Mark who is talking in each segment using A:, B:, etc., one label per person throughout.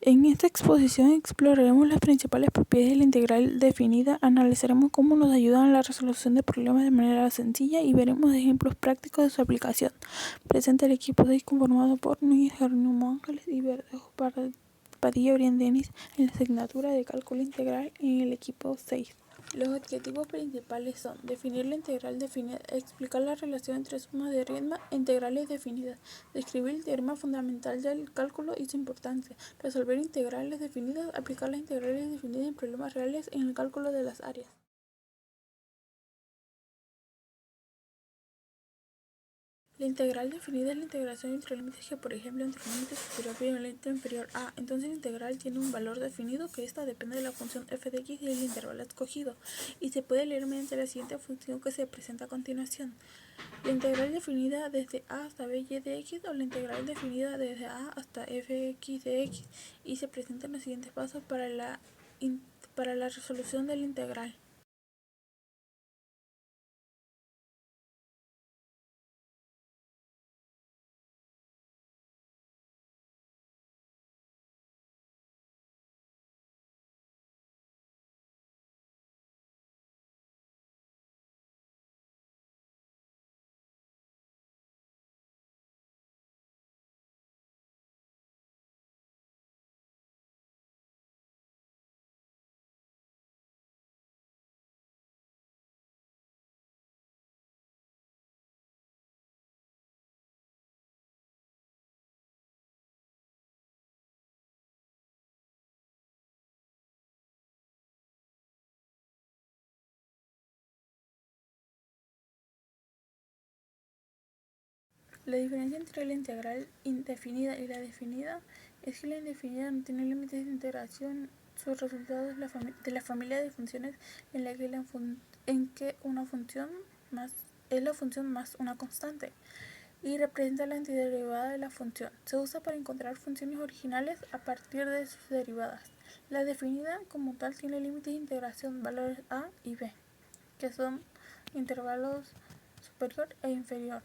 A: En esta exposición exploraremos las principales propiedades de la integral definida, analizaremos cómo nos ayudan a la resolución de problemas de manera sencilla y veremos ejemplos prácticos de su aplicación. Presenta el equipo 6 conformado por Núñez, Jerónimo Ángeles y Verdejo, Padilla, Orián Denis en la asignatura de cálculo integral en el equipo 6. Los objetivos principales son definir la integral definida, explicar la relación entre sumas de Riemann e integrales definidas, describir el teorema fundamental del cálculo y su importancia, resolver integrales definidas, aplicar las integrales definidas en problemas reales en el cálculo de las áreas. La integral definida es la integración entre límites que, por ejemplo, entre el límite superior y el límite inferior a. Entonces la integral tiene un valor definido que ésta depende de la función f de x y del intervalo escogido, y se puede leer mediante la siguiente función que se presenta a continuación. La integral definida desde a hasta b y de x o la integral definida desde a hasta fx de x, y se presentan los siguientes pasos para la resolución de la integral. La diferencia entre la integral indefinida y la definida es que la indefinida no tiene límites de integración. Su resultado es de la familia de funciones en la que una función más es la función más una constante y representa la antiderivada de la función. Se usa para encontrar funciones originales a partir de sus derivadas. La definida como tal tiene límites de integración, valores a y b, que son intervalos superior e inferior.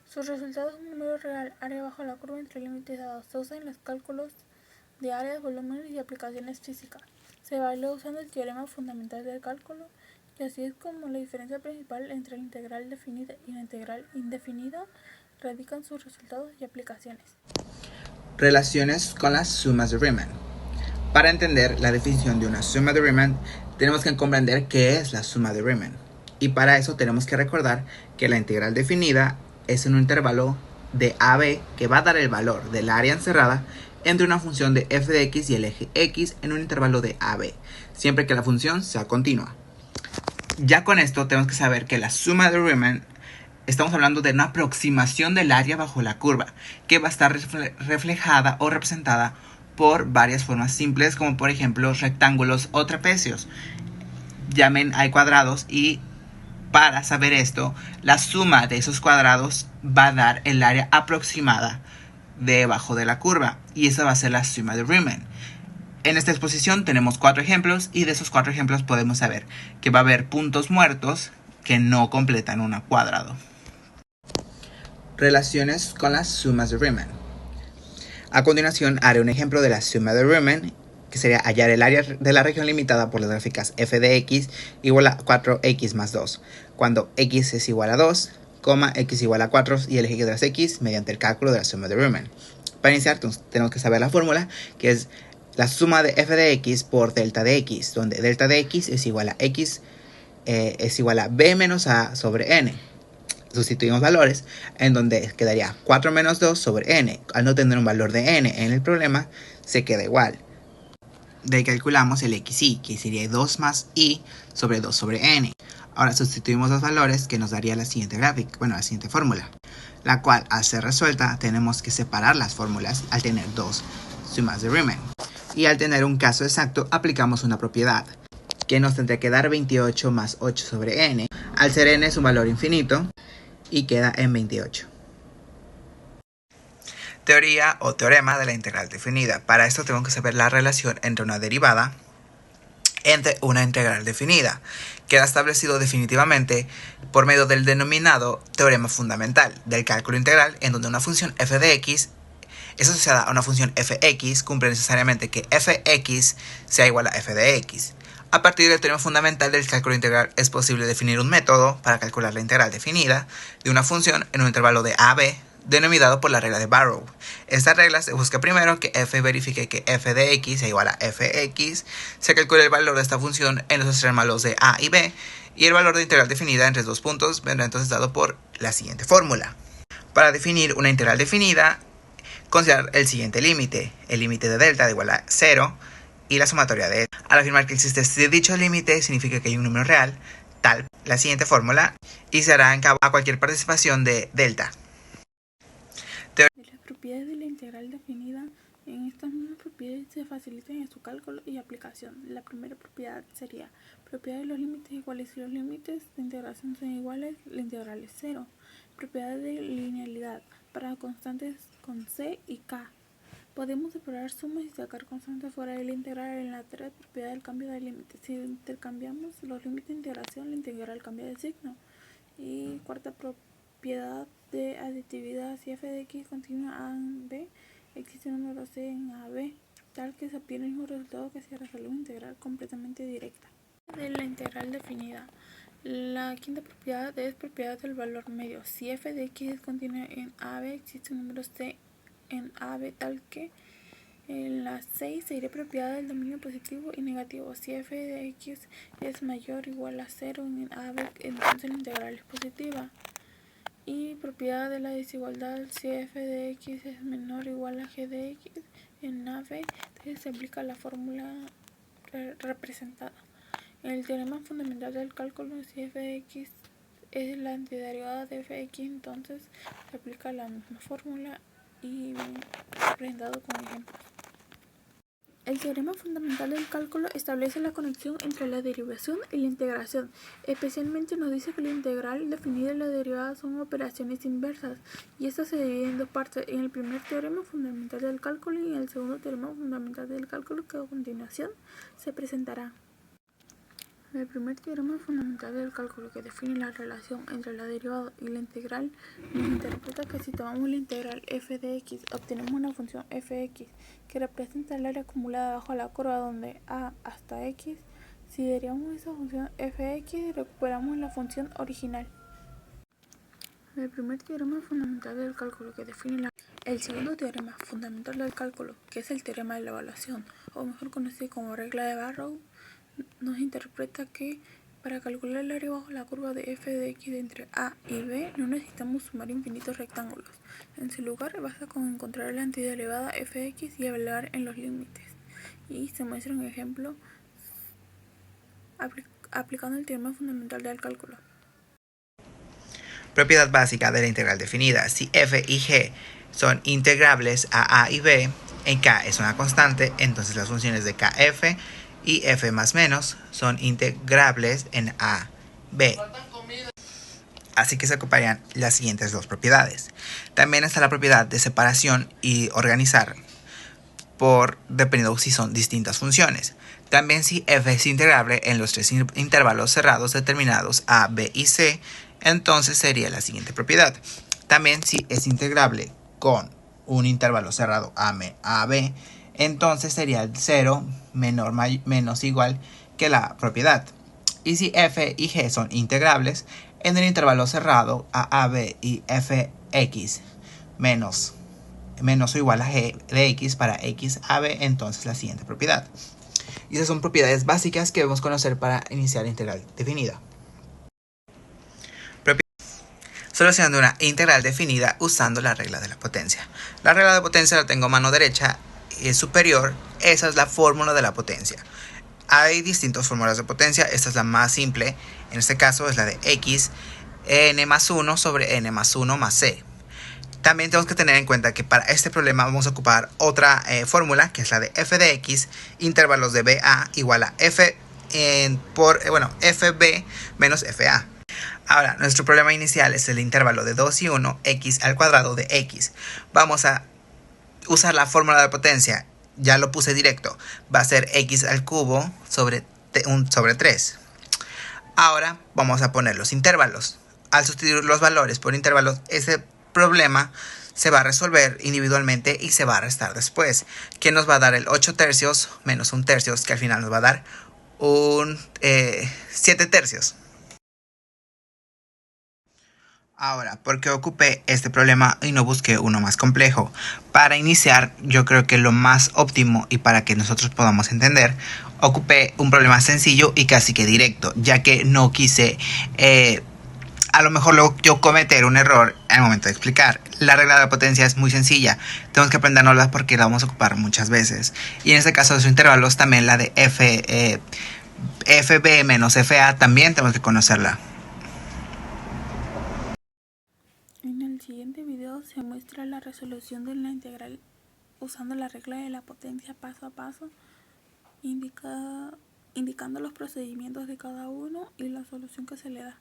A: Su resultado es un número real, área bajo la curva entre límites dados. Se usa en los cálculos de áreas, volúmenes y aplicaciones físicas. Se evalúa usando el teorema fundamental del cálculo, y así es como la diferencia principal entre la integral definida y la integral indefinida radica en sus resultados y aplicaciones.
B: Relaciones con las sumas de Riemann. Para entender la definición de una suma de Riemann, tenemos que comprender qué es la suma de Riemann. Y para eso tenemos que recordar que la integral definida es en un intervalo de AB que va a dar el valor del área encerrada entre una función de f de x y el eje x en un intervalo de AB, siempre que la función sea continua. Ya con esto tenemos que saber que la suma de Riemann estamos hablando de una aproximación del área bajo la curva, que va a estar reflejada o representada por varias formas simples, como por ejemplo rectángulos o trapecios. Llamen a cuadrados, y para saber esto, la suma de esos cuadrados va a dar el área aproximada debajo de la curva, y esa va a ser la suma de Riemann. En esta exposición tenemos 4 ejemplos, y de esos 4 ejemplos podemos saber que va a haber puntos muertos que no completan un cuadrado. Relaciones con las sumas de Riemann. A continuación haré un ejemplo de la suma de Riemann, que sería hallar el área de la región limitada por las gráficas f de x igual a 4x más 2, cuando x es igual a 2, x igual a 4 y el eje de las x mediante el cálculo de la suma de Riemann. Para iniciar tenemos que saber la fórmula, que es la suma de f de x por delta de x, donde delta de x es igual a x es igual a b menos a sobre n. Sustituimos valores, en donde quedaría 4 menos 2 sobre n. Al no tener un valor de n en el problema, se queda igual. De ahí calculamos el xy, que sería 2 más y sobre 2 sobre n. Ahora sustituimos los valores, que nos daría la siguiente gráfica, la siguiente fórmula, la cual, al ser resuelta, tenemos que separar las fórmulas al tener dos sumas de Riemann. Y al tener un caso exacto, aplicamos una propiedad, que nos tendría que dar 28 más 8 sobre n. Al ser n es un valor infinito, y queda en 28. Teoría o teorema de la integral definida. Para esto tengo que saber la relación entre una derivada entre una integral definida. Queda establecido definitivamente por medio del denominado teorema fundamental del cálculo integral, en donde una función f de x es asociada a una función fx, cumple necesariamente que fx sea igual a f de x. A partir del teorema fundamental del cálculo integral es posible definir un método para calcular la integral definida de una función en un intervalo de a a b, denominado por la regla de Barrow. Esta regla se busca primero que f verifique que f de x sea igual a fx, se calcula el valor de esta función en los extremos de a y b, y el valor de integral definida entre dos puntos vendrá entonces dado por la siguiente fórmula. Para definir una integral definida, considerar el siguiente límite, el límite de delta de igual a 0 y la sumatoria de. Al afirmar que existe dicho límite, significa que hay un número real, tal la siguiente fórmula, y se hará en cabo a cualquier participación de delta.
A: De las propiedades de la integral definida, en estas mismas propiedades se facilitan en su cálculo y aplicación. La primera propiedad sería propiedad de los límites iguales. Si los límites de integración son iguales, la integral es 0. Propiedad de linealidad para constantes con c y k. Podemos separar sumas y sacar constantes fuera de la integral. En la tercera propiedad del cambio de límites. Si intercambiamos los límites de integración, la integral cambia de signo. Y cuarta propiedad de aditividad. Si f de x continúa a en b, existe un número c en a b, tal que se obtiene el mismo resultado que si resuelve una integral completamente directa. De la integral definida. La quinta propiedad es propiedad del valor medio. Si f de x es continua en a b, existe un número c en a b, tal que en la 6 sería propiedad del dominio positivo y negativo. Si f de x es mayor o igual a 0 en a b, entonces la integral es positiva. Y propiedad de la desigualdad. Si f de x es menor o igual a g de x en a b, entonces se aplica la fórmula representada. En el teorema fundamental del cálculo, si f de x es la antiderivada de f de x, entonces se aplica la misma fórmula y representado con ejemplos. El teorema fundamental del cálculo establece la conexión entre la derivación y la integración. Especialmente nos dice que la integral definida y la derivada son operaciones inversas, y estas se dividen en dos partes, en el primer teorema fundamental del cálculo y en el segundo teorema fundamental del cálculo, que a continuación se presentará. El primer teorema fundamental del cálculo, que define la relación entre la derivada y la integral, nos interpreta que si tomamos la integral f de x, obtenemos una función fx que representa el área acumulada bajo la curva donde a hasta x. Si derivamos esa función fx, recuperamos la función original. El primer teorema fundamental del cálculo, que define la. El segundo teorema fundamental del cálculo, que es el teorema de la evaluación, o mejor conocido como regla de Barrow, nos interpreta que para calcular el área bajo la curva de f de x entre a y b no necesitamos sumar infinitos rectángulos. En su lugar basta con encontrar la antiderivada f de x y evaluar en los límites. Y se muestra un ejemplo aplicando el teorema fundamental del cálculo.
B: Propiedad básica de la integral definida. Si f y g son integrables a y b, en k es una constante, entonces las funciones de kf y f más menos son integrables en a, b. Así que se ocuparían las siguientes dos propiedades. También está la propiedad de separación y organizar por dependiendo si son distintas funciones. También si f es integrable en los tres intervalos cerrados determinados a, b y c, entonces sería la siguiente propiedad. También si es integrable con un intervalo cerrado a, b, entonces sería el 0 menos igual que la propiedad. Y si f y g son integrables en el intervalo cerrado a b y fx menos o igual a g de x para x a b, entonces la siguiente propiedad. Y esas son propiedades básicas que debemos conocer para iniciar la integral definida. Solucionando una integral definida usando la regla de la potencia. La regla de potencia la tengo a mano derecha, es superior, esa es la fórmula de la potencia. Hay distintas fórmulas de potencia, esta es la más simple, en este caso es la de x, n más 1 sobre n más 1 más c. También tenemos que tener en cuenta que para este problema vamos a ocupar otra fórmula, que es la de f de x, intervalos de ba igual a f fb menos fa. Ahora, nuestro problema inicial es el intervalo de 2 y 1, x al cuadrado de x. Vamos a usar la fórmula de potencia, ya lo puse directo, va a ser x al cubo sobre 3. Ahora vamos a poner los intervalos. Al sustituir los valores por intervalos, ese problema se va a resolver individualmente y se va a restar después, que nos va a dar el 8 tercios menos 1 tercio, que al final nos va a dar un 7 tercios. Ahora, ¿por qué ocupé este problema y no busqué uno más complejo? Para iniciar, yo creo que lo más óptimo y para que nosotros podamos entender, ocupé un problema sencillo y casi que directo, ya que no quise a lo mejor yo cometer un error al momento de explicar. La regla de la potencia es muy sencilla, tenemos que aprendérnosla porque la vamos a ocupar muchas veces. Y en este caso de sus intervalos, también la de FB menos FA, también tenemos que conocerla.
A: En el siguiente video se muestra la resolución de la integral usando la regla de la potencia paso a paso, indicando los procedimientos de cada uno y la solución que se le da.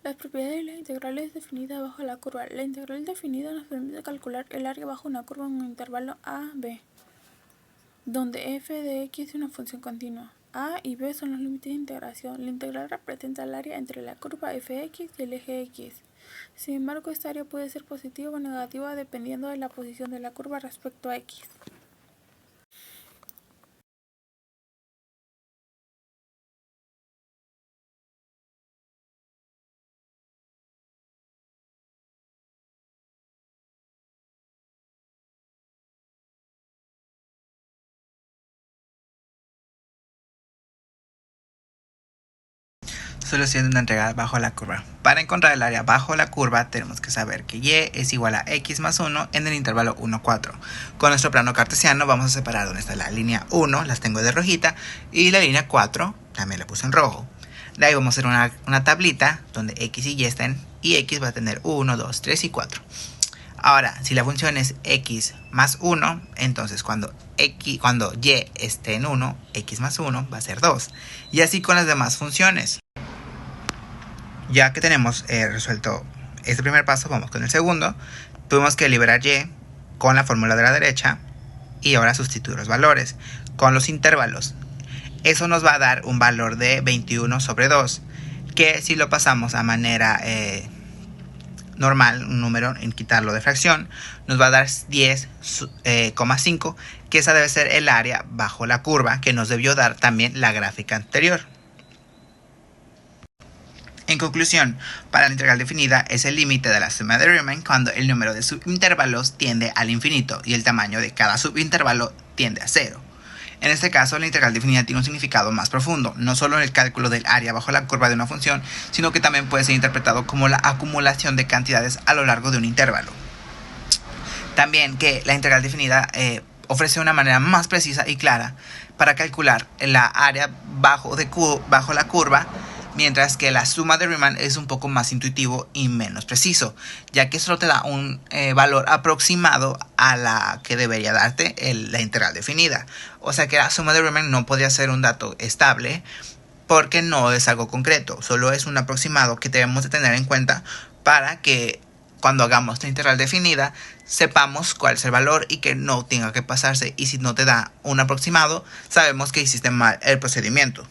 A: Las propiedades de las integrales definidas bajo la curva. La integral definida nos permite calcular el área bajo una curva en un intervalo a, b, donde f de x es una función continua. A y b son los límites de integración. La integral representa el área entre la curva fx y el eje x. Sin embargo, esta área puede ser positiva o negativa dependiendo de la posición de la curva respecto a x.
B: Solución de una integral bajo la curva. Para encontrar el área bajo la curva tenemos que saber que y es igual a x más 1 en el intervalo 1, 4. Con nuestro plano cartesiano vamos a separar donde está la línea 1, las tengo de rojita, y la línea 4 también la puse en rojo. De ahí vamos a hacer una tablita donde x y y estén, y x va a tener 1, 2, 3 y 4. Ahora, si la función es x más 1, entonces cuando y esté en 1, x más 1 va a ser 2. Y así con las demás funciones. Ya que tenemos resuelto este primer paso, vamos con el segundo. Tuvimos que liberar y con la fórmula de la derecha y ahora sustituir los valores con los intervalos. Eso nos va a dar un valor de 21 sobre 2, que si lo pasamos a manera normal, un número en quitarlo de fracción, nos va a dar 10,5, que esa debe ser el área bajo la curva que nos debió dar también la gráfica anterior. En conclusión, para la integral definida es el límite de la suma de Riemann cuando el número de subintervalos tiende al infinito y el tamaño de cada subintervalo tiende a 0. En este caso, la integral definida tiene un significado más profundo, no solo en el cálculo del área bajo la curva de una función, sino que también puede ser interpretado como la acumulación de cantidades a lo largo de un intervalo. También que la integral definida ofrece una manera más precisa y clara para calcular la área bajo la curva, mientras que la suma de Riemann es un poco más intuitivo y menos preciso, ya que solo te da un valor aproximado a la que debería darte la integral definida. O sea que la suma de Riemann no podría ser un dato estable porque no es algo concreto, solo es un aproximado que debemos de tener en cuenta para que cuando hagamos la integral definida, sepamos cuál es el valor y que no tenga que pasarse. Y si no te da un aproximado, sabemos que hiciste mal el procedimiento.